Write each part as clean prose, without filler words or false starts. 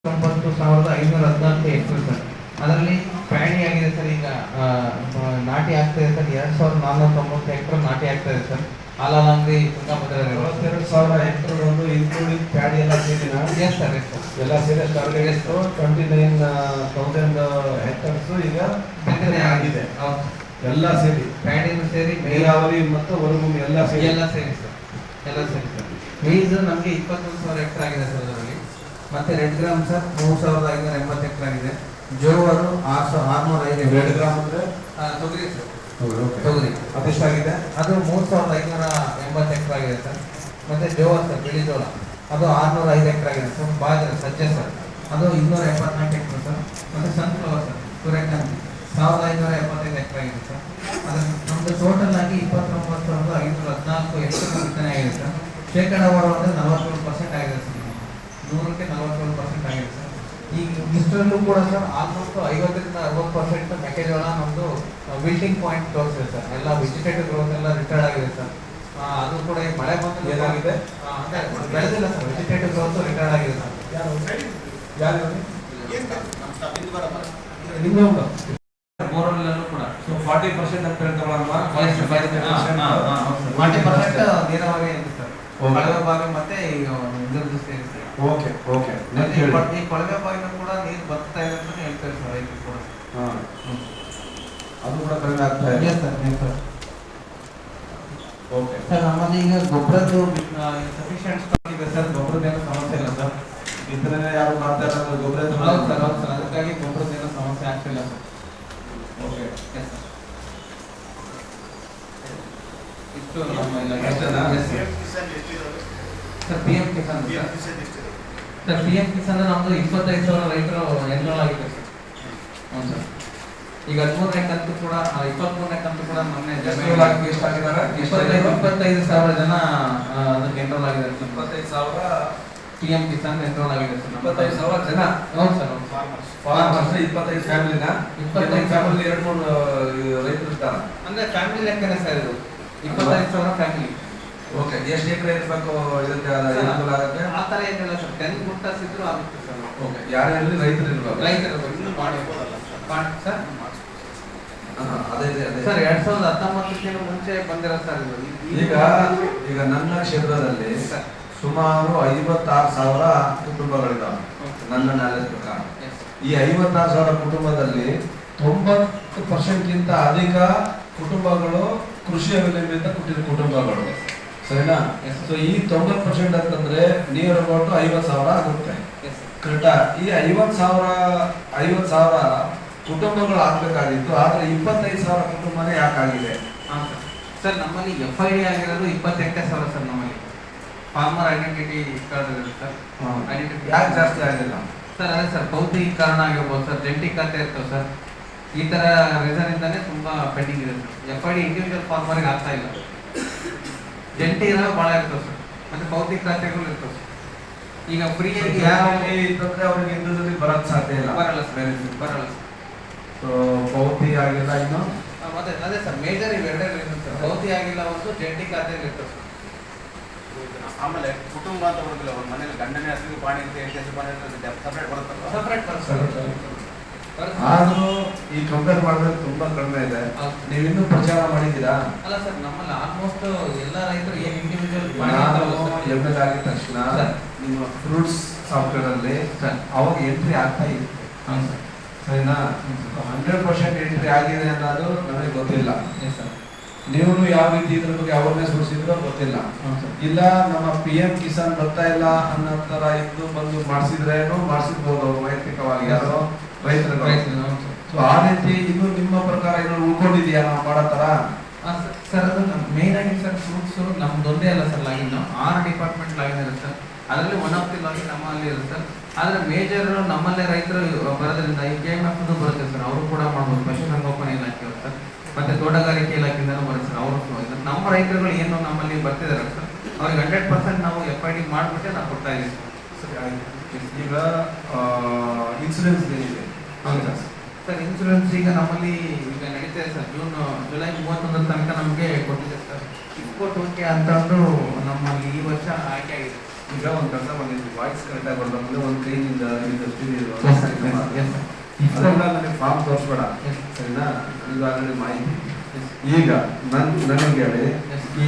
9,514 hectare sir. ಅದರಲ್ಲಿ paddy ಆಗಿದೆ sir. ಈಗ ನಾಟಿ ಆಗ್ತಾ ಇದೆ ಸರ್. 2,490 ಹೆಕ್ಟರ್ ನಾಟಿ ಆಗ್ತಾ ಇದೆ ಸರ್. ಹಾಲಂಗಡಿ ತುಂಗಭದ್ರಾ 22,000 ಹೆಕ್ಟರ್ ಒಂದು ಇನ್ಕ್ಲೂಡಿಂಗ್ ಪ್ಯಾಡಿ ಎಲ್ಲ ಸೇರಿನ ಎಸ್ ಸರ್. Yes sir. ಎಲ್ಲ ಸೇರಿ ಟಾರ್ಗೆಟ್ ಎಷ್ಟು 29,000 ಹೆಕ್ಟರ್ಸ್ ಈಗ ಬಿತ್ತನೆ ಆಗಿದೆ. ಎಲ್ಲ ಸೇರಿ ಪ್ಯಾಡಿನೂ ಸೇರಿ ನೀರಾವರಿ ಮತ್ತು ಹೊರಭೂಮಿ ಎಲ್ಲ ಸೇರಿ ಸರ್. ಎಲ್ಲ ಸೇರಿ ಸರ್. ಮೇಜ್ ನಮಗೆ 21,000 ಹೆಕ್ಟರ್ ಆಗಿದೆ ಸರ್. ಅದರಲ್ಲಿ ಮತ್ತೆ ರೆಡ್ ಗ್ರಾಮ್ ಸರ್ 3,580 ಹೆಕ್ಟರ್ ಆಗಿದೆ. ಜೋವರು 605. ರೆಡ್ ಗ್ರಾಮ್ ಅಂದ್ರೆ ತೊಗರಿ ಸರ್. ತೊಗರಿ ಅದೆಷ್ಟಾಗಿದೆ? ಅದು 3,580 ಹೆಕ್ಟರ್ ಆಗಿದೆ ಸರ್. ಮತ್ತೆ ಜೋವರ್ ಸರ್, ಬಿಳಿ ಜೋಳ, ಅದು 605 ಹೆಕ್ಟರ್ ಆಗಿದೆ ಸರ್. ಬಾಜರ ಸಜ್ಜೆ ಸರ್, ಅದು 274 ಹೆಕ್ಟರ್ ಸರ್. ಮತ್ತೆ ಸನ್ಫ್ಲವರ್ ಸರ್, ಸೂರ್ಯಕಾಂತಿ 1,575 ಹೆಕ್ಟರ್ ಆಗಿದೆ ಸರ್. ಅದರ ನಮ್ಮದು ಟೋಟಲ್ ಆಗಿ 29,514 ಹೆಕ್ಟರ್ ಬಿತ್ತನೆ ಆಗಿದೆ ಸರ್. ಶೇಕಡಾವಾರು ಅಂದರೆ 47% ಆಗಿದೆ ಸರ್. 100ಕ್ಕೆ 47% ಆಗಿದೆ ಸರ್. ಈಗ ಇಷ್ಟರಲ್ಲೂ ಕೂಡ ಸರ್ ಆಲ್ಮೋಸ್ಟ್ 50ರಿಂದ 60% ಮೆಕ್ಕೆಜೋಳ ನಮ್ಮದು ವಿಲ್ಟಿಂಗ್ ಪಾಯಿಂಟ್ ತೋರಿಸಿದೆ ಸರ್. ಎಲ್ಲ ವೆಜಿಟೇಟಿವ್ ಗ್ರೋತ್ ಎಲ್ಲ ರಿಟರ್ನ್ ಆಗಿದೆ ಸರ್. ಅದು ಕೂಡ ಈ ಮಳೆ ಬಂದು ಏನಾಗಿದೆ ಅಂದರೆ ಬೆಳೆದಿಲ್ಲ ಸರ್. ವೆಜಿಟೇಟಿವ್ ಗ್ರೋತ್ ರಿಟರ್ನ್ ಆಗಿದೆ ಸರ್. ಬೋರ್ವೆಲ್ಲೂ ಕೂಡ 40% ಅಂತ ಹೇಳ್ತಾರಲ್ವಾ? 40% ನೀರಾವರಿ ಇದೆ ಸರ್. ಕೊಳವೆ ಬಾವಿ ಮತ್ತೆ ಈಗ ಇದ್ರದ್ದು ಸೇರಿ ಸರ್. ಓಕೆ ಈ ಕೊಳವೆ ಬಾವಿನೂ ಕೂಡ ನೀರು ಬರ್ತಾ ಇದೆ ಅಂತ ಹೇಳ್ತಾರೆ ಸರ್ ರೈತರು ಕೂಡ. ಅದು ಕೂಡ ಕಡಿಮೆ ಆಗ್ತಾ ಇದೆ ಸರ್. ಓಕೆ ಸರ್, ನಮ್ಮಲ್ಲಿ ಈಗ ಗೊಬ್ಬರದ್ದು ಸಫಿಷಿಯಂಟ್ ಸ್ಟಾಕ್ ಇದೆ ಸರ್. ಗೊಬ್ಬರದ್ದೇನು ಸಮಸ್ಯೆ ಇಲ್ಲ ಸರ್. ಇದನ್ನೇ ಯಾರು ಮಾಡ್ತಾ ಇರೋದು ಗೊಬ್ಬರ? ಹೌದು ಸರ್. ಅದಕ್ಕಾಗಿ ಗೊಬ್ಬರದ್ದೇನು ಸಮಸ್ಯೆ ಆಗ್ತಿಲ್ಲ ಸರ್. ಓಕೆ ಇಷ್ಟು ನಮ್ಮ sir. PM Kisan sir. PM Kisan ನಮ್ದು 25,000 ರೈತರು ಎನ್ರೋಲ್ ಆಗಿದೆ ಸರ್. ಹ್ಞೂ ಸರ್. ಈಗ 13ನೇ ಕಂತು ಕೂಡ 23ನೇ ಕಂತು ಕೂಡ ಮೊನ್ನೆ ಎಷ್ಟಾಗಿದ್ದಾರೆ? 25,000 ಜನ ಅದಕ್ಕೆ ಎನ್ರೋಲ್ ಆಗಿದ್ದಾರೆ ಸರ್. 25,000 PM ಕಿಸಾನ್ ಎನ್ರೋಲ್ ಆಗಿದೆ ಸರ್. 25,000 ಜನ. ಹೌದು ಸರ್. ಫಾರ್ಮರ್ಸ್ 25 ಫ್ಯಾಮಿಲಿನ 25 ಫ್ಯಾಮಿಲಿ 2-3 ರೈತರು ಇರ್ತಾರೆ ಅಂದ್ರೆ ಫ್ಯಾಮಿಲಿ ಲೆಕ್ಕನೇ ಸರ್ ಇದು. 25,000 ಫ್ಯಾಮಿಲಿ. ಓಕೆ. ಎಷ್ಟು ಎಕರೆ ಇರಬೇಕು ಇದಕ್ಕೆ ಅನುಕೂಲ ಆಗುತ್ತೆ? ಆ ಥರ ಏನಿಲ್ಲ ಸರ್. 10 ಗುಂಟಾಸ್ ಇದ್ರೂ ಆಗುತ್ತೆ ಸರ್. ಓಕೆ. ಯಾರ್ಯಾರು ರೈತರು ಇರ್ಬೇಕು? ರೈತರು ಮಾಡಬಹುದಲ್ಲ ಸರ್. ಅದೇ ಸರ್ 2019ಕ್ಕೆ ಮುಂಚೆ ಬಂದಿರೋ ಸರ್ ಇದು. ಈಗ ನನ್ನ ಕ್ಷೇತ್ರದಲ್ಲಿ ಸುಮಾರು 56,000 ಕುಟುಂಬಗಳಿದ್ದಾವೆ ನನ್ನ ನಾಲೆಜ್ ಪ್ರಕಾರ. ಈ 56,000 ಕುಟುಂಬದಲ್ಲಿ 90%ಗಿಂತ ಅಧಿಕ ಕುಟುಂಬಗಳು ಕೃಷಿ ಅವಲಂಬಿತ ಕುಟುಂಬಗಳು. ಸರಿನಾ? ಸೊ ಈ 90% ಅಂತಂದ್ರೆ ನಿಯರ್ ಅಬೌಟ್ 50,000 ಆಗುತ್ತೆ. ಕರೆಕ್ಟಾ? ಈ 50,000 ಕುಟುಂಬಗಳು ಆಗ್ಬೇಕಾಗಿತ್ತು. ಆದ್ರೆ 25,000 ಕುಟುಂಬನೇ ಯಾಕಾಗಿದೆ? ಸರ್, ನಮ್ಮಲ್ಲಿ FID ಆಗಿರೋದು 28,000 ಸರ್. ನಮ್ಮಲ್ಲಿ ಫಾರ್ಮರ್ ಐಡೆಂಟಿಟಿ ಕಾರ್ಡ್ ಇದೆ ಸರ್. ಐಡೆಂಟಿಟಿ ಯಾಕೆ ಜಾಸ್ತಿ ಆಗಿಲ್ಲ ಸರ್? ಅದೇ ಸರ್, ಭೌತಿಕ ಕಾರಣ ಆಗಿರ್ಬೋದು ಸರ್. ಜಂಟಿ ಖಾತೆ ಇರ್ತವೆ ಸರ್. ಈ ತರ ರೀಸನ್ ಇಂದಾನೆ ತುಂಬಾ ಪೆಂಡಿಂಗ್ ಇದೆ ಸರ್. FID ಇಂಡಿವಿಜುವಲ್ ಫಾರ್ಮರ್ಗೆ ಆಗ್ತಾ ಇಲ್ಲ. ಜಂಟಿ ಇರೋ ಭಾಳ ಇರ್ತವೆ ಸರ್. ಮತ್ತೆ ಭೌತಿಕ ಖಾತೆಗಳು ಇರ್ತವೆ ಸರ್. ಈಗ ಫ್ರೀಯಾಗಿ ಇತ್ತಂದ್ರೆ ಅವ್ರಿಗೆ ಇಂಡಿವಿಜುವಲಿ ಬರೋಕ್ಕೆ ಸಾಧ್ಯ ಇಲ್ಲ. ಬರಲ್ಲ ಸರ್. ಬರಲ್ಲ ಸರ್. ಸೊ ಭೌತಿ ಆಗಿಲ್ಲ ಇನ್ನು. ಮತ್ತೆ ಅದೇ ಸರ್, ಮೇಜರ್ ಇವೆರಡೇ ರೀಸನ್ ಸರ್. ಭೌತಿ ಆಗಿಲ್ಲ, ಒಂದು ಜಂಟಿ ಖಾತೆಯಲ್ಲಿ ಇರ್ತವೆ ಸರ್. ಆಮೇಲೆ ಕುಟುಂಬ ಅಂತ ಬರೋದಿಲ್ಲ. ಒಂದು ಮನೇಲಿ ಗಂಡನೇ ಹಸಿರು ಪಾಣಿ ಅಂತ ಸಪ್ರೇಟ್ ಬರುತ್ತಲ್ಲ. ಸಪ್ರೇಟ್ ಬರುತ್ತೆ. ಆದ್ರೂ ಈ ಕಂಪೇರ್ ಮಾಡಿದ್ರೆ ತುಂಬಾ ಕಡಿಮೆ ಇದೆ. ನೀವು ಇನ್ನೂ ಪ್ರಚಾರ ಮಾಡಿದ್ದೀರಾ? ಅಲ್ಲ ಸರ್, ನಮ್ಮಲ್ಲಿ ಆಲ್ಮೋಸ್ಟ್ ಎಲ್ಲ ರೈತರು ಏನು ಇಂಡಿವಿಜುವಲ್ ML ಆಗಿದ ತಕ್ಷಣ ನಿಮ್ಮ ಫ್ರೂಟ್ಸ್ ಸಾಫ್ಟ್ವೇರ್ ಅಲ್ಲಿ ಅವಾಗ ಎಂಟ್ರಿ ಆಗ್ತಾ ಇದೆ. ಸರಿನಾ? 100% ಎಂಟ್ರಿ ಆಗಿದೆ ಅನ್ನೋದು ನಮಗೆ ಗೊತ್ತಿಲ್ಲ. ನೀವು ಯಾವ ರೀತಿ ಇದ್ರ ಬಗ್ಗೆ ಅವೇರ್ನೆಸ್ ಕೊಡಿಸಿದ್ರೋ ಗೊತ್ತಿಲ್ಲ. ಇಲ್ಲ ನಮ್ಮ PM ಕಿಸಾನ್ ಬರ್ತಾ ಇಲ್ಲ ಅನ್ನೋ ತರ ಇದ್ದು ಬಂದು ಮಾಡಿಸಿದ್ರೇನು ಮಾಡಿಸಿರ್ಬೋದು ಅವ್ರು ವೈಯಕ್ತಿಕವಾಗಿ ಯಾರೋ ರೈತರುಗಳು. ಸೊ ಆ ರೀತಿ ಇನ್ನು ನಿಮ್ಮ ಪ್ರಕಾರ ಏನಾದ್ರು ಉಳ್ಕೊಂಡಿದ್ಯಾ ನಾವು ಮಾಡೋ ತರ? ಸರ್, ಅದು ಮೇನ್ ಆಗಿ ಸರ್ ಫ್ರೂಟ್ಸ್ ನಮ್ದೊಂದೇ ಅಲ್ಲ ಸರ್. ಲಾಗಿನ್ 6 ಡಿಪಾರ್ಟ್ಮೆಂಟ್ ಲಾಗಿನ್ ಇರುತ್ತೆ ಸರ್. ಅದರಲ್ಲಿ ಒನ್ ಆಫ್ ದಿ ಲಾಗಿನ್ ನಮ್ಮಲ್ಲಿ ಇರುತ್ತೆ ಸರ್. ಆದರೆ ಮೇಜರ್ ನಮ್ಮಲ್ಲೇ ರೈತರು ಬರೋದ್ರಿಂದ ಈ KMF ಬರುತ್ತೆ ಸರ್. ಅವರು ಕೂಡ ಮಾಡ್ಬೋದು. ಪಶುಸಂಗೋಪನಾ ಇಲಾಖೆ ಸರ್, ಮತ್ತೆ ತೋಟಗಾರಿಕೆ ಇಲಾಖೆಯಿಂದನೂ ಬರುತ್ತೆ ಸರ್. ಅವರು ನಮ್ಮ ರೈತರುಗಳು ಏನು ನಮ್ಮಲ್ಲಿ ಬರ್ತಿದ್ದಾರೆ ಸರ್, ಅವ್ರಿಗೆ 100% ನಾವು FID ಮಾಡಿಬಿಟ್ಟೆ ನಾವು ಕೊಡ್ತಾ ಇದ್ದೀವಿ ಸರಿ. ಆಯ್ತು. ಈಗ ಇನ್ಸೂರೆನ್ಸ್ ಏನಿದೆ? ಹೌದಾ ಸರ್? ಇನ್ಸೂರೆನ್ಸ್ ಈಗ ನಮ್ಮಲ್ಲಿ ಈಗ ನಡೀತಾ ಇದೆ ಸರ್. ಜುಲೈ 31 ತನಕ ನಮಗೆ ಕೊಟ್ಟಿದೆ ಸರ್. ಇಫ್ಕೋ 2K ಅಂತಂದು ನಮ್ಮಲ್ಲಿ ಈ ವರ್ಷ ಆಯ್ಕೆ ಆಗಿದೆ. ಈಗ ಒಂದು ಕೆಲಸ ಮಾಡಿದ್ವಿ, ವಾಯ್ಸ್ ಕರೆಕ್ಟಾಗಿ ಬರೋದು ಮುಂದೆ ಒಂದು ಕೈಯಿಂದ Yes, sir. Yes, sir. ಅದರಿಂದ ನನಗೆ ಫಾರ್ಮ್ ತೋರಿಸ್ಬೇಡ, ಸರಿನಾ? ಇದು ಆಲ್ರೆಡಿ ಮಾಹಿತಿ. ಈಗ ನನಗೆ ಹೇಳಿ, ಈ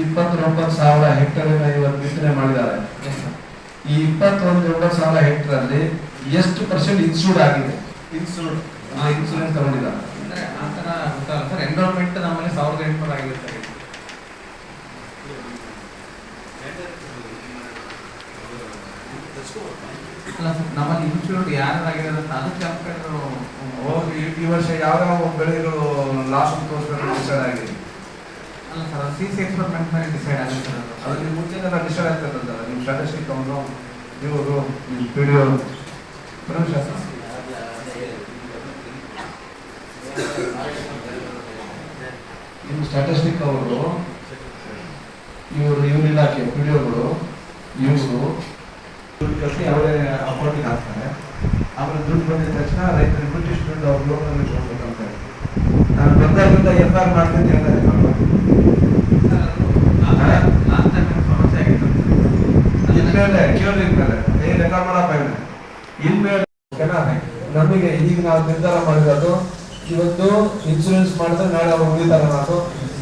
29,000 ಹೆಕ್ಟರ್ ಇವತ್ತು ಬಿತ್ತನೆ ಮಾಡಿದ್ದಾರೆ. Yes, sir. ಈ 29,000 ಹೆಕ್ಟರ್ ಅಲ್ಲಿ ಎಷ್ಟು ಪರ್ಸೆಂಟ್ ಇನ್ಸೂರ್ಡ್ ಆಗಿದೆ? ಇನ್ಸೂರೆನ್ಸ್ ತಗೊಂಡಿದ್ದಾರೆ ಅಂದ್ರೆ ಆ ಥರ ಗೊತ್ತಲ್ಲ ಸರ್, ಎನ್ರೋಲ್ಮೆಂಟ್ ನಮ್ಮಲ್ಲಿ 1,800 ಆಗಿದೆ ಸರ್. ಅಲ್ಲ ಸರ್, ನಮ್ಮಲ್ಲಿ ಇನ್ಶೂರ್ಡ್ ಯಾರಾಗಿದೆ ಅಂತ ಅದಕ್ಕೆ ಕಂಪೇರ್ ಹೋಗಿ ಈ ವರ್ಷ ಯಾವ್ಯಾವ ಬೆಳೆಗಳು ಲಾಸ್ ತೋರಿಸ್ಬೇಕು ಡಿಸೈಡ್ ಆಗಿದೆ? ಅಲ್ಲ ಸರ್, ಅದು CC ಎಕ್ಸ್ಪೆರಿಮೆಂಟ್ ಮೇಲೆ ಡಿಸೈಡ್ ಆಗುತ್ತೆ ಸರ್. ಅದು ನಿಮ್ಮ ಮುಂಚೆನೆಲ್ಲ ಡಿಸೈಡ್ ಆಗ್ತದಂತಲ್ಲ, ನಿಮ್ಮ ಸ್ಟ್ಯಾಟಿಸ್ಟಿಕ್ ತಗೊಂಡು ಇವರು PDO ನಿಮ್ಮ ಸ್ಟ್ಯಾಟಿಸ್ಟಿಕ್ ಅವರು ಇವ್ರ ಇಲಾಖೆ PDOಗಳು ಇವರು ದುಡ್ಡು ಕಟ್ಟಿ ಅವರೇ ಅಕೌಂಟಿಗೆ ಹಾಕ್ತಾರೆ. ಆಮೇಲೆ ದುಡ್ಡು ಬಂದಿದ ತಕ್ಷಣ ರೈತರಿಗೆ ಬಿಟ್ಟು ಇಷ್ಟು ದುಡ್ಡು ಅವ್ರ ಲೋನಲ್ಲಿ ಕೊಡ್ಬೇಕಂತ ಹೇಳಿ ನಾನು ಬಂದಾಗಿಂದ FR ಮಾಡ್ತೀನಿ ಹೇಳ್ತಾರೆ. ಇನ್ಮೇಲೆ ಕೇಳಿ ರೆಕಾರ್ಡ್ ಮಾಡಪ್ಪ ಇನ್ಮೇಲೆ ನಮಗೆ ಈಗ ನಾವು ನಿರ್ಧಾರ ಮಾಡಿರೋದು, ಇವತ್ತು ಇನ್ಶೂರೆನ್ಸ್ ಮಾಡಿದ್ರೆ ನಾಳೆ ಅವ್ರು ಉಳಿತಾರೆ. ನಾವು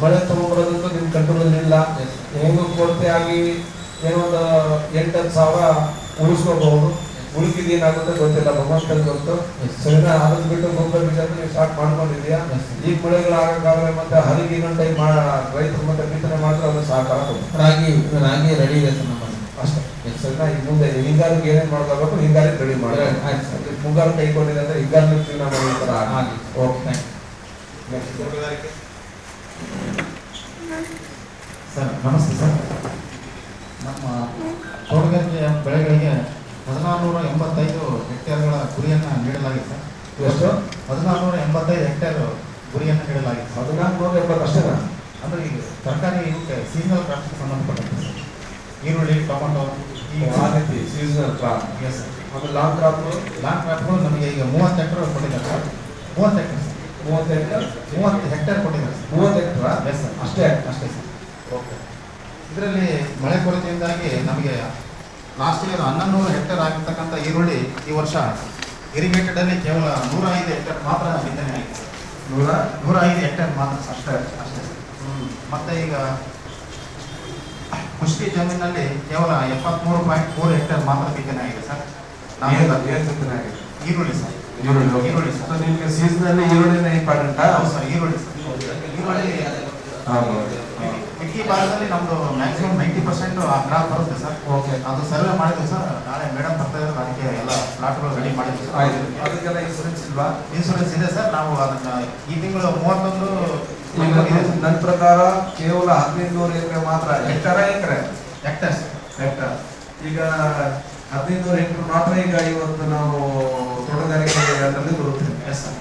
ಮಳೆ ತಗೊಂಡ್ಬರೋದಂತೂ ನಿಮ್ಮ ಕಂಟ್ರೋಲಲ್ಲಿ ಇಲ್ಲ. ಹೆಂಗು ಕೊರತೆ ಆಗಿ ಏನೋ ಒಂದು 8-10 ಸಾವಿರ ಉಳಿಸ್ಕೋಬಹುದು. ಉಳಿಕಿದೇನಾಗುತ್ತೆ ಗೊತ್ತಿಲ್ಲ, ಭಗವಂತನಿಗೆ ಗೊತ್ತು. ಸರಿನಾ? ಅದನ್ನ ಬಿಟ್ಟು ಗೊಬ್ಬರ ಬೀಜ ನೀವು ಸ್ಟಾರ್ಟ್ ಮಾಡ್ಕೊಂಡಿದ್ಯಾ? ಈಗ ಮಳೆಗಳು ಆಗಕ್ಕಾಗಲ್ಲ, ಮತ್ತೆ ಹರಿಗೆ ಇನ್ನೊಂದು ಟೈಮ್ ರೈತರು ಮತ್ತೆ ಬಿತ್ತನೆ ಮಾಡಿದ್ರೆ ಅದು ಸಹಕಾರ. ರಾಗಿ ರೆಡಿ ಇದೆ ಸರ್ ನಮ್ಮಲ್ಲಿ ಅಷ್ಟೇ. ಸರಿನಾ? ಈಗ ಮುಂದೆ ಹಿಂಗಾರಿಗೆ ಏನೇನು ಮಾಡ್ಕೋಬೇಕು, ಹಿಂಗಾರಿಗೆ ರೆಡಿ ಮಾಡಿ. ಆಯ್ತು ಸರ್, ಮುಂಗಾರು ಕೈ ಕೊಟ್ಟಿದೆ ಅಂದ್ರೆ ಹಿಂಗಾರು ಕ್ಲೀನ್ ಮಾಡೋ ಥರ ಆಗಿ. Okay, thank you. ಸರ್ ನಮಸ್ತೆ ಸರ್. ನಮ್ಮ ತೋಟಗಾರಿಕೆ ಬೆಳೆಗಳಿಗೆ 1485 ಹೆಕ್ಟೇರ್ಗಳ ಗುರಿಯನ್ನು ನೀಡಲಾಗಿದೆ ಸರ್. ಎಷ್ಟು? 1485 ಹೆಕ್ಟೇರ್ ಗುರಿಯನ್ನು ನೀಡಲಾಗಿದೆ ಸರ್. 1470 ಅಷ್ಟೇನಾ? ಅಂದರೆ ಈಗ ತರಕಾರಿ ಇವಕ್ಕೆ ಸೀಸನಲ್ ಕ್ರಾಪ್ಸ್ಗೆ ಸಂಬಂಧಪಟ್ಟಂತೆ ಸರ್. ಈರುಳ್ಳಿ, ಟೊಮೊಟೊ ಈ ಆ ರೀತಿ ಸೀಸನಲ್ ಕ್ರಾಪ್. Yes sir. ಆಮೇಲೆ ಲಾಂಗ್ ಕ್ರಾಪ್ಗಳು ನಮಗೆ ಈಗ 30 ಹೆಕ್ಟೇರ್ ಕೊಟ್ಟಿದ್ದಾರೆ ಸರ್. 30 hectare sir. 30 ಹೆಕ್ಟೇರ್ ಕೊಟ್ಟಿದ್ದಾರೆ ಸರ್. 30 ಹೆಕ್ಟೇರಾ? Yes sir. ಅಷ್ಟೇ ಅಷ್ಟೇ ಸರ್. ಓಕೆ. ಇದರಲ್ಲಿ ಮಳೆ ಕೊರತೆಯಿಂದಾಗಿ ನಮಗೆ ಲಾಸ್ಟ್ ಇಯರ್ 1100 ಹೆಕ್ಟೇರ್ ಆಗಿರ್ತಕ್ಕಂಥ ಈರುಳ್ಳಿ ಈ ವರ್ಷ ಇರಿಗೇಟೆಡ್ ಅಲ್ಲಿ ಕೇವಲ 105 ಹೆಕ್ಟೇರ್ ಮಾತ್ರ ಬಿತ್ತನೆ ಆಗಿದೆ ಸರ್. 105 ಹೆಕ್ಟೇರ್ ಮಾತ್ರ ಅಷ್ಟೇ ಅಷ್ಟೇ ಸರ್. ಮತ್ತೆ ಈಗ ಖುಷ್ಕಿ ಜಮೀನಲ್ಲಿ ಕೇವಲ 73.3 ಹೆಕ್ಟೇರ್ ಮಾತ್ರ ಬಿತ್ತನೆ ಆಗಿದೆ ಸರ್. ಏನು ಬಿತ್ತನೆ ಆಗಿದೆ? ಈರುಳ್ಳಿ ಸರ್. ಈರುಳ್ಳಿ ಸರ್. ನಿಮಗೆ ಸೀಸನಲ್ಲಿ ಈರುಳ್ಳಿನ ಇಂಪಾರ್ಟೆಂಟಾ? ಹೌದು ಸರ್, ಈರುಳ್ಳಿ ಸರ್. ಈರುಳ್ಳಿ ಮಿಕ್ಕಿ ಭಾಗದಲ್ಲಿ ನಮ್ದು ಮ್ಯಾಕ್ಸಿಮಮ್ 90% ಆ ಕ್ರಾಪ್ ಬರುತ್ತೆ ಸರ್. ಓಕೆ, ಅದು ಸರ್ವೆ ಮಾಡಿದ್ವಿ ಸರ್. ನಾಳೆ ಮೇಡಮ್ ಬರ್ತಾ ಇದ್ದಾರೆ, ಅದಕ್ಕೆ ಎಲ್ಲ ಪ್ಲಾಟ್ಗಳು ರೆಡಿ ಮಾಡಿದ್ವಿ ಸರ್. ಆಯ್ತು. ಅದಕ್ಕೆಲ್ಲ ಇನ್ಸೂರೆನ್ಸ್ ಇಲ್ವಾ? ಇನ್ಸೂರೆನ್ಸ್ ಇದೆ ಸರ್. ನಾವು ಅದನ್ನ ಈ ತಿಂಗಳು 31 ನನ್ನ ಪ್ರಕಾರ ಕೇವಲ 1500 ಎಕರೆ ಮಾತ್ರ. ಎಕರೆ ಹೆಕ್ಟೇರ್ ಹೆಕ್ಟರ್. ಈಗ 1500 ಹೆಕ್ಟರ್ ಮಾತ್ರ ಈಗ ಇವತ್ತು ನಾವು ತೋಟಗಾರಿಕೆಯಲ್ಲಿ ಬರುತ್ತೆ. Yes sir.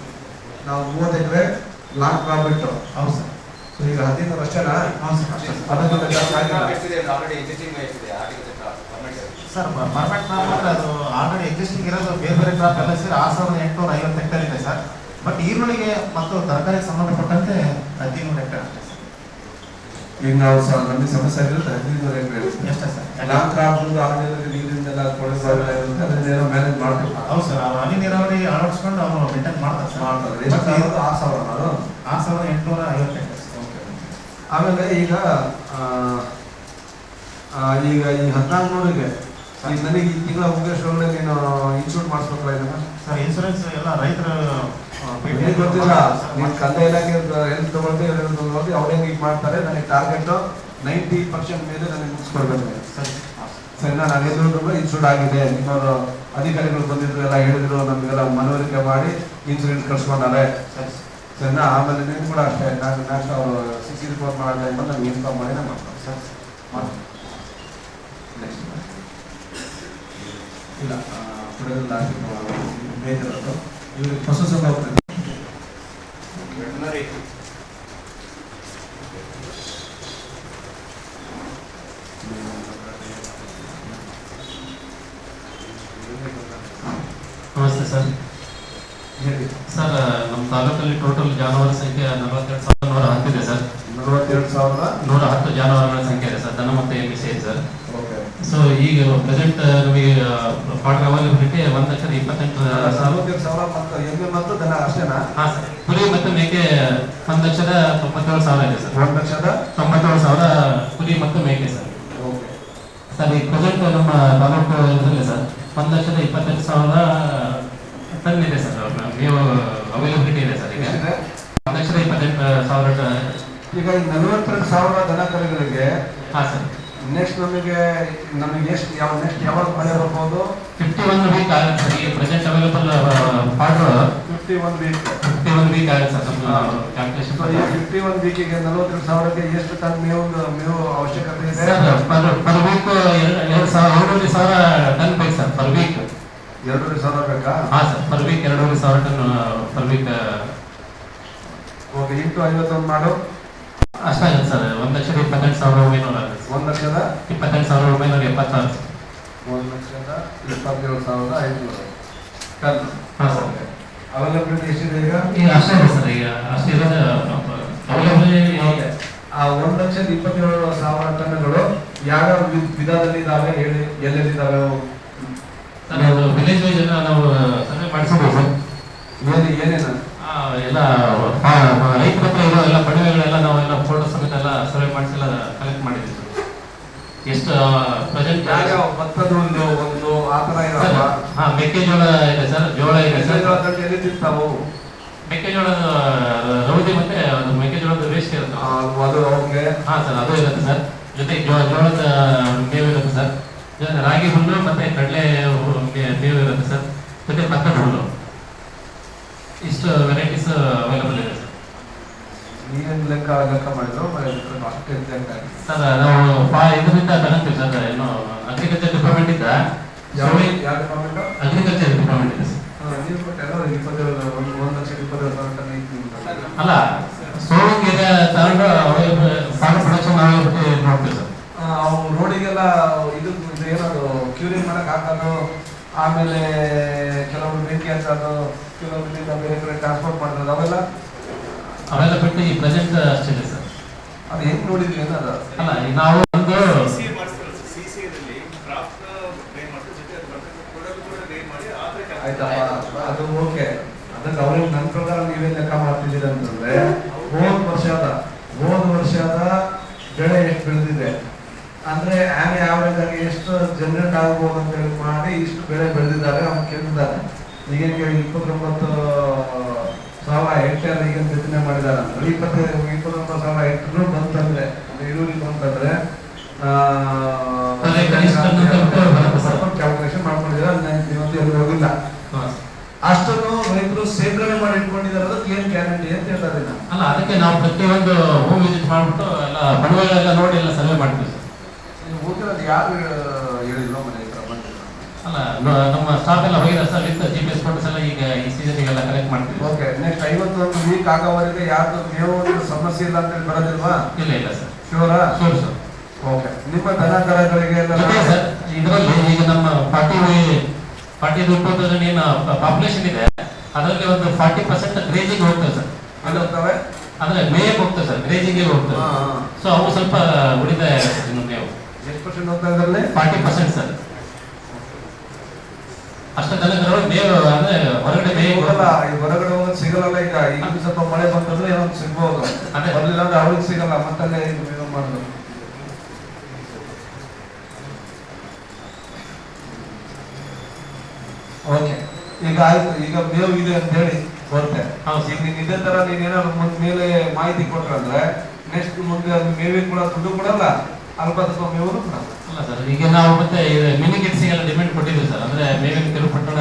ನಾವು 30 ಎಕರೆ ಲಾಂಗ್ ಕ್ರಾಪ್ ಬಿಟ್ಟು. ಹೌದು ಸರ್. ಸೊ ಈಗ 1500 ಅಷ್ಟೇನಾ? ಹೌದು ಸರ್, ಅಷ್ಟೇ ಸರ್. ಅದಕ್ಕಿಂತ ಜಾಸ್ತಿ ಆಗಿಲ್ಲ ಸರ್ ಪರ್ಫೆಕ್ಟ್ ಕ್ರಾಪ್ ಮಾತ್ರ ಅದು ಆಲ್ರೆಡಿ ಎಕ್ಸಿಸ್ಟಿಂಗ್ ಇರೋದು ಬೇರೆ ಬೇರೆ ಕ್ರಾಪ್ ಎಲ್ಲ ಸೇರಿ 6850 ಹೆಕ್ಟೇರ್ ಇದೆ ಸರ್. ಬಟ್ ಈರುಳ್ಳಿಗೆ ಮತ್ತು ತರಕಾರಿಗೆ ಸಂಬಂಧಪಟ್ಟಂತೆ 1500 ಹೆಕ್ಟೇರ್ ಅಷ್ಟೇ ಸರ್. ಈಗ ನಾವು ನಮಗೆ ಸಮಸ್ಯೆ ಆಗಿರುತ್ತೆ 1500 ಎಕರೆ ಎಷ್ಟೇ ಸರ್. ಲಾಂಗ್ ಕ್ರಾಪ್ ಆಮೇಲೆ ನೀರಿಂದೆಲ್ಲ ಅದನ್ನೇನೋ ಮ್ಯಾನೇಜ್ ಮಾಡ್ಬೇಕು. ಹೌದು ಸರ್. ಅವ್ರು ಹನಿ ನೀರಾವರಿ ಅಳವಡಿಸ್ಕೊಂಡು ಅವರು ಮೇಂಟೈನ್ ಮಾಡ್ತಾರೆ ಸರ್. ಮಾಡ್ತಾರೆ. ಎಷ್ಟು 6000 ಅದು 6850 ಹೆಕ್ಟೇರ್. ಆಮೇಲೆ ಈಗ ಈ 1400ಗೆ ನನಗೆ ಈ ತಿಂಗಳ ಮುಗಿಸೋದ್ರಲ್ಲಿ ನೀನು ಇನ್ಶೂರ್ ಮಾಡಿಸ್ಬೇಕಲ್ಲ ಇದನ್ನ? ಸರ್ ಇನ್ಸೂರೆನ್ಸ್ ಎಲ್ಲ ರೈತರು ನನಗೆ ಗೊತ್ತಿಲ್ಲ. ನೀನು ಕಂದಾಯ ಇಲಾಖೆ ಎಲ್ಲಿ ತಗೊಳ್ತೀವಿ ಅವ್ರು ಹೆಂಗೆ ಈಗ ಮಾಡ್ತಾರೆ. ನನಗೆ ಟಾರ್ಗೆಟು 90% ಮೇಲೆ ನನಗೆ ಮುಗಿಸ್ಕೊಡ್ಬೇಕು ಸರಿ. ಸರಿನಾ? ನಾನು ಎದುರು ಇನ್ಶೂರ್ಡ್ ಆಗಿದೆ. ನಿಮ್ಮವರು ಅಧಿಕಾರಿಗಳು ಬಂದಿದ್ರು, ಎಲ್ಲ ಹೇಳಿದ್ರು, ನಮಗೆಲ್ಲ ಮನವರಿಕೆ ಮಾಡಿ ಇನ್ಶೂರೆನ್ಸ್ ಕಳ್ಸ್ಕೊಂಡಾರೆ. ಸರಿ ಸರಿನಾ? ಆಮೇಲೆ ನೀವು ಕೂಡ ಅಷ್ಟೇ, ನಾನು ಅವರು CC ರಿಪೋರ್ಟ್ ಮಾಡಲ್ಲ ಎಂಬ ನಮ್ಗೆ ಇನ್ಫಾರ್ಮ್ ಮಾಡಿನೇ ಮಾಡ್ತಾರೆ. ಸರ್ ಮಾಡಿ ನೆಕ್ಸ್ಟ್ ಇಲ್ಲ ಕುಡಿಯೋದಿಲ್ಲ ಬೇಜಾರದು ಇವ್ರಿಗೆ ಹೊಸ ಹೋಗ್ತದೆ. ನಮಸ್ತೆ ಸರ್. ಹೇಳಿ ಸರ್, ನಮ್ಮ ತಾಲೂಕಲ್ಲಿ ಟೋಟಲ್ ಜಾನುವಾರು ಸಂಖ್ಯೆ 42,110 ಇದೆ ಸರ್. 42,110 ಜಾನುವಾರುಗಳ ಸಂಖ್ಯೆ ಇದೆ ಸರ್, ದನ ಮತ್ತು ಎಮ್ಮೆ ಸೇರಿ ಸರ್. ಸೊ ಈಗ ಪ್ರೆಸೆಂಟ್ ನಮಗೆ ಫಾರ್ಡರ್ ಅವೈಲಬಿಲಿಟಿ 1,28,000 ಮತ್ತು ಎಮ್ಮೆ ಮತ್ತು ದನ ಅಷ್ಟೇನಾ? ಹಾಂ ಸರ್. ಕುರಿ ಮತ್ತು ಮೇಕೆ 1,97,000 ಇದೆ ಸರ್. 1,97,000 ಕುರಿ ಮತ್ತು ಮೇಕೆ ಸರ್. ಓಕೆ ಸರ್ ಈಗ ಪ್ರೆಸೆಂಟ್ ನಮ್ಮ ತಾಲೂಕು ಇದರಲ್ಲಿ ಸರ್ 1,28,000 ಟನ್ ಇದೆ ಸರ್. ಮೇವು ಅವೈಲಬಿಲಿಟಿ ಇದೆ ಸರ್. ಈಗ 1,28,000. ಈಗ 42,000 ದನ ಕರುಗಳಿಗೆ ಹಾಂ ಸರ್. ನೆಕ್ಸ್ಟ್ ನಮಗೆ ಎಷ್ಟು ಯಾವಾಗ ಮಳೆ ಬರ್ಬೋದು? 51 ವೀಕ್ ಆಗುತ್ತೆ ಸರ್. ಈಗ present available fodder 51 week 51 week ಆಗುತ್ತೆ ಸರ್. ನಮ್ಮ ಕ್ಯಾಲ್ಕುಲೇಷನ್ ಈ 51 ವೀಕಿಗೆ 42,000ಕ್ಕೆ ಎಷ್ಟು ಟನ್ ಮೇವು ಅವಶ್ಯಕತೆ ಇದೆ? ಪರ್ ವೀಕ್ 2,500 ಟನ್ ಬೇಕು ಸರ್. ಪರ್ ವೀಕ್ 2,500 ಬೇಕಾ? ಹಾಂ sir. Per week 2,500 ton per week. Okay, into 51 ಮಾಡು. ಅಷ್ಟಾಗುತ್ತೆ ಸರ್. 1,28,900 ಆಗುತ್ತೆ. 1,28,976 1,27,500 ಟನ್. ಹಾಂ ಸರ್. ಅವೈಲಬಿಲಿಟಿ ಎಷ್ಟಿದೆ ಈಗ? ಈಗ ಅಷ್ಟೇ ಇದೆ ಸರ್. ಈಗ ಅಷ್ಟಿರೋದು ಅವೈಲಬಿಲಿಟಿ. ಆ 1,27,000 ಟನ್ಗಳು ಯಾವ ವಿಧದಲ್ಲಿ ಇದಾವೆ ಹೇಳಿ, ಎಲ್ಲೆಲ್ಲಿದ್ದಾವೆ ಅವು? ಸರ್ ಅದು ವಿಲೇಜ್ ವೈಸ್ ಎಲ್ಲ ನಾವು ಸರ್ವೆ ಮಾಡಿಸಿದ್ವಿ ಸರ್. ಏನೇನು ಎಲ್ಲ ರೈತರ ಹತ್ರ ಇರೋ ಎಲ್ಲ ಬಡವೆಗಳೆಲ್ಲ ನಾವೆಲ್ಲ ಫೋಟೋ ಸಮೇತ ಎಲ್ಲ ಸರ್ವೆ ಮಾಡಿಸಿ ಎಲ್ಲ ಕಲೆಕ್ಟ್ ಮಾಡಿದ್ವಿ ಸರ್. ಎಷ್ಟು ಪ್ರೆಸೆಂಟ್ ಯಾವ್ಯಾವ ಭತ್ತದ ಒಂದು ಆ ಥರ ಇರಲ್ಲ? ಹಾಂ, ಮೆಕ್ಕೆಜೋಳ ಇದೆ ಸರ್. ಜೋಳ ಇದೆ ಸರ್. ಎಲ್ಲಿ ತಿಂತಾವು? ಮೆಕ್ಕೆಜೋಳದ ರೌದಿ ಮತ್ತೆ ಅದು ಮೆಕ್ಕೆಜೋಳದ ವೇಸ್ಟ್ ಇರುತ್ತೆ ಅದು ಅವ್ರಿಗೆ. ಹಾಂ ಸರ್, ಅದು ಇರುತ್ತೆ ಸರ್. ಜೊತೆಗೆ ಜೋಳದ ಮೇವು ಇರುತ್ತೆ ಸರ್. ರಾಗಿ ಹುಲ್ಲು ಮತ್ತೆ ಕಡಲೆ ಮೇವು ಇರುತ್ತೆ ಸರ್. ಜೊತೆ ಭತ್ತದ ಹುಲ್ಲು. ಇಷ್ಟು ವೆರೈಟೀಸ್ ಅವೈಲಬಲ್ ಇದೆ ಸರ್. ನೀವೇನು ಲೆಕ್ಕ ಮಾಡಿದ್ರು ಅಷ್ಟೇ ಸರ್ ನಾವು ಇದರಿಂದ ತಗೊಂತೀವಿ ಸರ್. ಏನು ಅಗ್ರಿಕಲ್ಚರ್ ಡಿಪಾರ್ಟ್ಮೆಂಟ್ ಇಂದ. ಯಾವ ಡಿಪಾರ್ಟ್ಮೆಂಟ್? ಅಗ್ರಿಕಲ್ಚರ್ ಡಿಪಾರ್ಟ್ಮೆಂಟ್ ಇದೆ ಸರ್. ನೀವು ಕೊಟ್ಟೆಲ್ಲ 1,27,000 ಟನ್ ಐತಿ. ಅಲ್ಲ, ಸೋವಿಂಗ್ ಇದೆ ತಗೊಂಡು ಫಾರ್ಮ್ ಪ್ರೊಡಕ್ಷನ್ ನೋಡ್ತೀವಿ ಸರ್. ಅವು ರೋಡಿಗೆಲ್ಲ ಇದು ಏನದು ಕ್ಯೂರಿಂಗ್ ಮಾಡಕ್ ಹಾಕೋದು, ಆಮೇಲೆ ಕೆಲವರು ಬೆಂಕಿ ಹಚ್ಚೋದು, ಕೆಲವರು ಬೇರೆ ಕಡೆ ಟ್ರಾನ್ಸ್ಪೋರ್ಟ್ ಮಾಡೋದು, ಅವೆಲ್ಲ ಬಿಟ್ಟು ಈ ಪ್ರೆಸೆಂಟ್ ಅಷ್ಟಿದೆ ಸರ್. ಅದು ಹೆಂಗ್ ನೋಡಿದ್ವಿ ಅನ್ನೋದು? ಅಲ್ಲ, ನಾವು ಒಂದು ಆಯ್ತಪ್ಪ, ಅದು ಓಕೆ. ಅದಕ್ಕೆ ಅವ್ರಿಗೆ ನನ್ನ ಪ್ರಕಾರ ನೀವೇನ್ ಲೆಕ್ಕ ಮಾಡ್ತಿದ್ದೀರ ಅಂತಂದ್ರೆ ಹೋದ ವರ್ಷದ ಬೆಳೆ ಎಷ್ಟು ಬೆಳೆದಿದೆ ಅಂದ್ರೆ ಆವರೇಜ್ ಆಗಿ ಎಷ್ಟು ಜನರೇಟ್ ಆಗ್ಬೋದು ಅಂತ ಹೇಳಿ ಮಾಡಿ ಇಷ್ಟು ಬೆಳೆ ಬೆಳೆದಿದ್ದಾರೆ ಅವ್ನು ಕೇಳಿದ್ದಾರೆ. ಈಗ 29,000 ಹೆಕ್ಟೇರ್ ಈಗ ಬಿತ್ತನೆ ಮಾಡಿದ್ದಾರೆ ಅಂದ್ರೆ 29,000 ಹೆಕ್ಟೇರ್ ಬಂತಂದ್ರೆ ಇಳುವರಿ ಬಂತಂದ್ರೆ ಕ್ಯಾಲ್ಕುಲೇಷನ್ ಮಾಡ್ಕೊಂಡಿದ್ದಾರೆ. ಇವತ್ತು ಎಲ್ಲಿ ಹೋಗಿಲ್ಲ. ಅಷ್ಟನ್ನು ರೈತರು ಸೇರ್ಗಡೆ ಮಾಡಿ ಇಟ್ಕೊಂಡಿದ್ದಾರೆ. ಅದಕ್ಕೆ ಏನ್ ಗ್ಯಾರಂಟಿ ಅಂತ ಹೇಳ್ತಾರೆ. ಅಲ್ಲ, ಅದಕ್ಕೆ ನಾವು ಪ್ರತಿಯೊಂದು ಹೋಮ್ ವಿಸಿಟ್ ಮಾಡ್ಬಿಟ್ಟು ಎಲ್ಲ ಬಂಡವಾಳ ನೋಡಿ ಎಲ್ಲ ಸರ್ವೆ ಮಾಡ್ತೀವಿ ಸರ್. ಹೋಗಿರೋದು ಯಾರು ಹೇಳಿದ್ರು ಮನೆ ಹತ್ರ ಬಂದಿಲ್ಲ? ಅಲ್ಲ, ನಮ್ಮ ಸ್ಟಾಫ್ ಎಲ್ಲ ಹೋಗಿದ್ದಾರೆ ಸರ್. ವಿತ್ GPS ಫೋಟೋಸ್ ಎಲ್ಲ ಈಗ ಈ ಸೀಸನ್ಗೆಲ್ಲ ಕಲೆಕ್ಟ್ ಮಾಡ್ತೀವಿ. ಓಕೆ, ನೆಕ್ಸ್ಟ್ 51 ವೀಕ್ ಆಗೋವರೆಗೆ ಯಾರ್ದು ಮೇವು ಸಮಸ್ಯೆ ಇಲ್ಲ ಅಂತ ಬರೋದಿಲ್ವಾ? ಇಲ್ಲ ಸರ್. ಶೂರಾ? Sure sir. ಓಕೆ, ನಿಮ್ಮ ದನ ಕರಗಳಿಗೆ ಸರ್ ಇದರಲ್ಲಿ ಈಗ ನಮ್ಮ 42,000 ಏನು ಪಾಪ್ಯುಲೇಷನ್ ಇದೆ, ಅದರಲ್ಲಿ ಒಂದು 40% ಗ್ರೇಜಿಂಗ್ ಹೋಗ್ತದೆ ಸರ್. ಹೋಗ್ತವೆ ಅಂದ್ರೆ ಮೇಯಕ್ಕೆ ಹೋಗ್ತದೆ ಸರ್, ಗ್ರೇಜಿಂಗ್ ಹೋಗ್ತದೆ. ಸೊ ಅವು ಸ್ವಲ್ಪ ಉಳಿತಾಯ ಮೇವು. ಎಷ್ಟು ಪರ್ಸೆಂಟ್ ಹೋಗ್ತಾ ಇದರಲ್ಲಿ? 40% ಸರ್. ಅಷ್ಟು ದನಗಳು ಮೇವು ಅಂದ್ರೆ ಹೊರಗಡೆ ಮೇವು ಹೋಗಲ್ಲ. ಈ ಹೊರಗಡೆ ಹೋಗೋದು ಸಿಗಲ್ಲ. ಈಗ ಸ್ವಲ್ಪ ಮಳೆ ಬಂತಂದ್ರೆ ಏನೋ ಸಿಗ್ಬೋದು, ಬರ್ಲಿಲ್ಲ ಅಂದ್ರೆ ಅವ್ರಿಗೆ ಸಿಗಲ್ಲ. ಮತ್ತಲ್ಲೇ ಮೇವು ಮಾಡೋದು. ಓಕೆ, ಈಗ ಆಯ್ತು. ಈಗ ಮೇವು ಇದೆ ಅಂತ ಹೇಳಿ ಬರುತ್ತೆ. ಈಗ ನೀನ್ ಇದೇ ತರ ನೀನೇನಾದ್ರು ಮುಂದ್ ಮೇಲೆ ಮಾಹಿತಿ ಕೊಟ್ರಂದ್ರೆ ನೆಕ್ಸ್ಟ್ ಮುಂದೆ ಅದು ಮೇವಿಗೆ ಕೂಡ ದುಡ್ಡು ಕೊಡಲ್ಲ, ಅಲ್ಪ ಸ್ವಲ್ಪ ಮೇವು ಕೊಡಲ್ಲ. ಅಲ್ಲ ಸರ್, ಈಗ ನಾವು ಮತ್ತೆ ಮಿನಿ ಕಿಟ್ಸಿಗೆಲ್ಲ ಡಿಮ್ಯಾಂಡ್ ಕೊಟ್ಟಿದ್ದೀವಿ ಸರ್. ಅಂದ್ರೆ ಮೇವಿನ ತಿರುಪಟ್ಟಣ